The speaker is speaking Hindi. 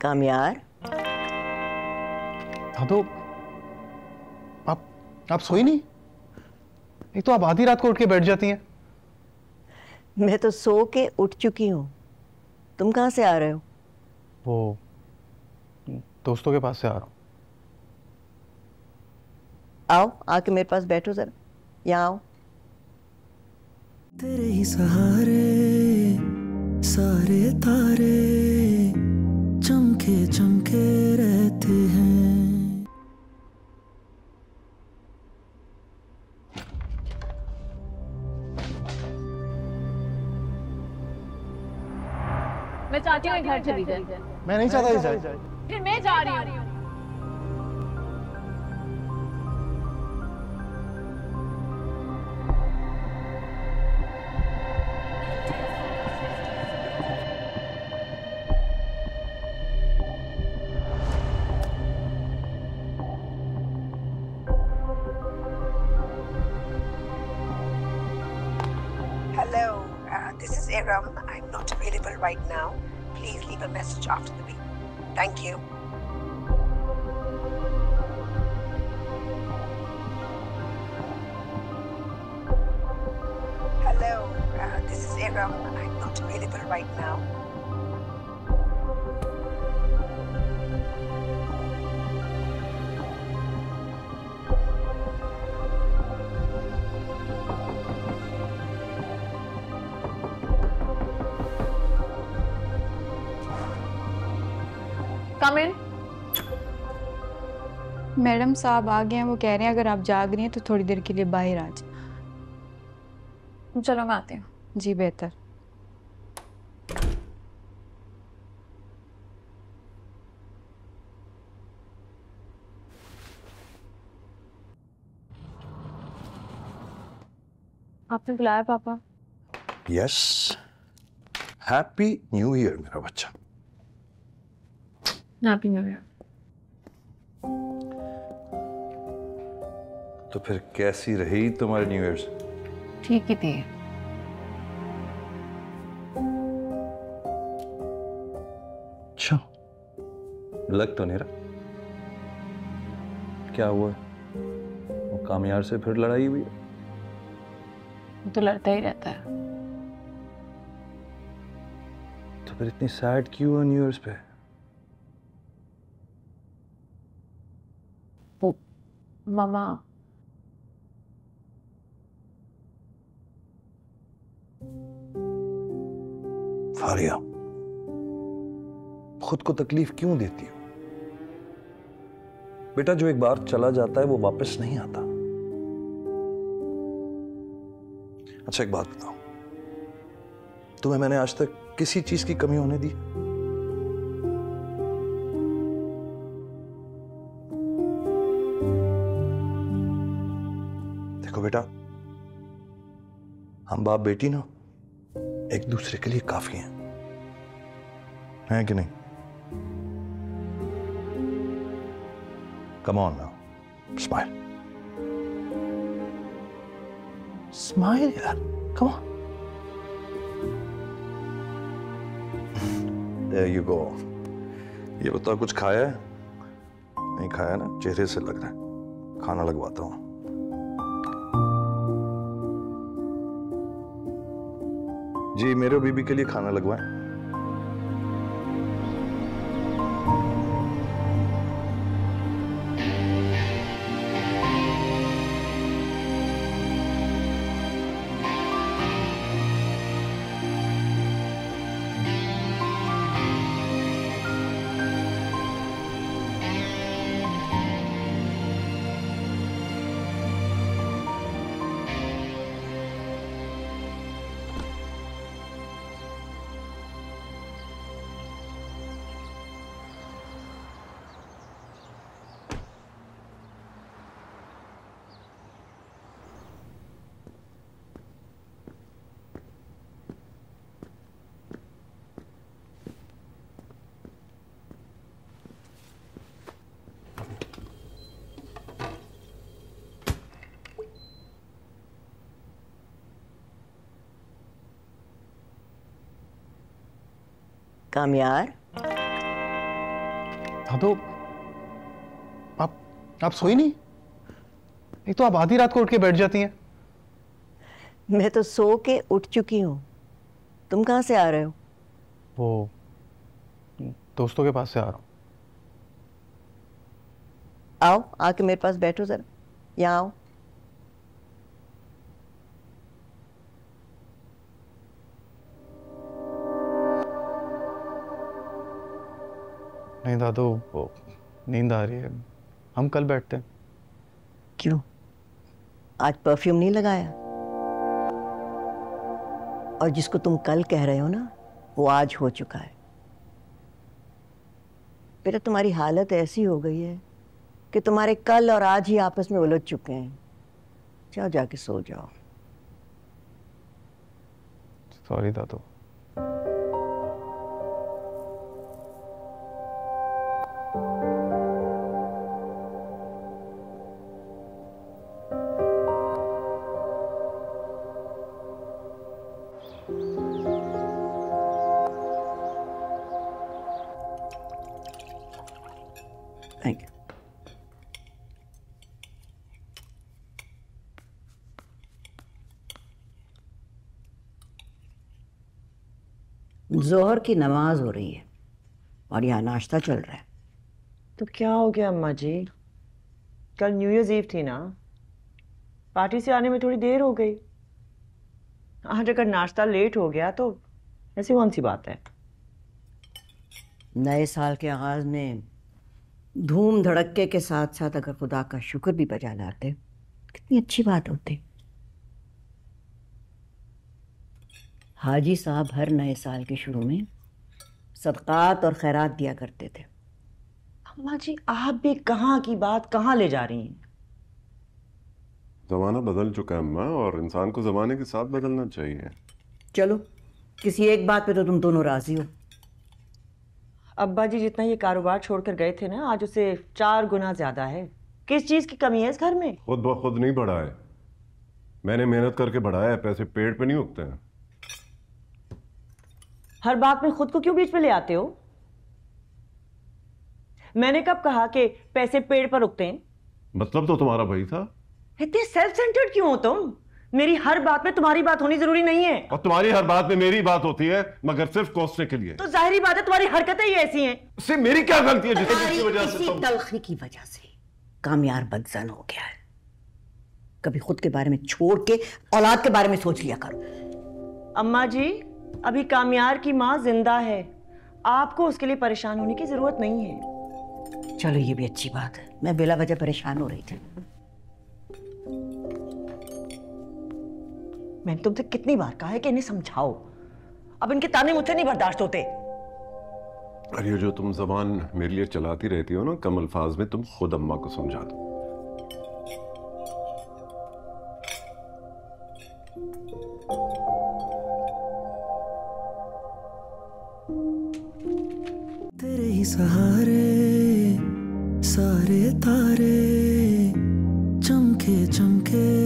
कामयार। हाँ तो आप सोई नहीं? एक तो आप आधी रात को उठ के बैठ जाती हैं। मैं तो सो के उठ चुकी हूँ। तुम कहाँ से आ रहे हो? वो दोस्तों के पास से आ रहा हूँ। आओ, आके मेरे पास बैठो जरा। यहाँ आओ। तेरे ही सहारे सारे तारे चमके चमके रहते हैं। मैं चाहती हूँ घर चली जाए। मैं नहीं चाहता जाए। फिर मैं जा रही हूँ। Hello, this is Aram. I'm not available right now. Please leave a message after the beep. Thank you. Hello, this is Aram. I'm not available right now. Come in. Madam साहब आ गए हैं। वो कह रहे हैं अगर आप जाग रही हैं तो थोड़ी देर के लिए बाहर आ जाए। चलो मैं आती हूँ। जी बेहतर। आपने बुलाया पापा? यस, हैप्पी न्यू ईयर मेरा बच्चा। Happy new year. तो फिर कैसी रही तुम्हारी न्यू ईयर्स? ठीक ही थी। अच्छा, लग तो नहीं रहा। क्या हुआ? वो कामयार से फिर लड़ाई हुई? वो तो लड़ता ही रहता है। तो फिर इतनी सैड क्यों है न्यू ईयर्स पे? वो मामा फारिया, खुद को तकलीफ क्यों देती हो? बेटा, जो एक बार चला जाता है वो वापस नहीं आता। अच्छा एक बात बताओ, तुम्हें मैंने आज तक किसी चीज की कमी होने दी? देखो बेटा, हम बाप बेटी ना एक दूसरे के लिए काफी हैं कि नहीं? Come on now, smile. Smile यार, come on. There you go. ये बताओ, कुछ खाया है? नहीं खाया ना? चेहरे से लग रहा है। खाना लगवाता हूँ। जी, मेरे बीबी के लिए खाना लगवाएं। कामयार। दादू, आप सोई नहीं? एक तो आप आधी रात को उठ के बैठ जाती हैं। मैं तो सो के उठ चुकी हूँ। तुम कहाँ से आ रहे हो? वो दोस्तों के पास से आ रहा हूँ। आओ, आके मेरे पास बैठो जरा। यहाँ आओ। नहीं दादू, वो नींद आ रही है, हम कल बैठते हैं। क्यों? आज परफ्यूम नहीं लगाया? और जिसको तुम कल कह रहे हो ना, वो आज हो चुका है। बेटा, तुम्हारी हालत ऐसी हो गई है कि तुम्हारे कल और आज ही आपस में उलझ चुके हैं। जाओ, जाके सो जाओ। सॉरी दादू। Thank you. जोहर की नमाज हो रही है और यहाँ नाश्ता चल रहा है। तो क्या हो गया अम्मा जी? कल न्यू ईयर्स ईव थी ना, पार्टी से आने में थोड़ी देर हो गई। आज अगर नाश्ता लेट हो गया तो ऐसी कौन सी बात है? नए साल के आगाज में धूम धड़क्के के साथ साथ अगर खुदा का शुक्र भी बजा लाते, कितनी अच्छी बात होती। हाजी साहब हर नए साल के शुरू में सदकात और खैरात दिया करते थे। अम्मा जी, आप भी कहाँ की बात कहाँ ले जा रही हैं? जमाना बदल चुका है अम्मा, और इंसान को जमाने के साथ बदलना चाहिए। चलो, किसी एक बात पे तो तुम दोनों राजी हो। अब्बा जी जितना ये कारोबार छोड़कर गए थे ना, आज उसे 4 गुना ज्यादा है। किस चीज की कमी है इस घर में? खुद ब खुद नहीं बढ़ा है, मैंने मेहनत करके बढ़ाया है। पैसे पेड़ पे नहीं उगते हैं। हर बात में खुद को क्यों बीच में ले आते हो? मैंने कब कहा कि पैसे पेड़ पर उगते हैं? मतलब तो तुम्हारा भाई था। इतने सेल्फ सेंटर्ड क्यों हो तुम? मेरी हर बात में तुम्हारी बात होनी जरूरी नहीं है। और तुम्हारी हर बात में मेरी बात होती है, मगर सिर्फ कोसने के लिए। तो जाहिर बात है तुम्हारी हरकतें ही ऐसी हैं। इससे मेरी क्या गलती है जिसकी वजह से तुम... तलखी की वजह से कामयार बदजन हो गया है। कभी खुद के बारे में छोड़ के औलाद के बारे में सोच लिया करो। अम्मा जी, अभी कामयार की माँ जिंदा है, आपको उसके लिए परेशान होने की जरूरत नहीं है। चलो, ये भी अच्छी बात है। मैं बिला वजह परेशान हो रही थी। मैंने तुमसे कितनी बार कहा है कि इन्हें समझाओ। अब इनके ताने मुझसे नहीं बर्दाश्त होते। और ये जो तुम जबान मेरे लिए चलाती रहती हो ना, कम अल्फाज में तुम खुद अम्मा को समझा दो। तेरे ही सहारे सारे तारे चमके चमके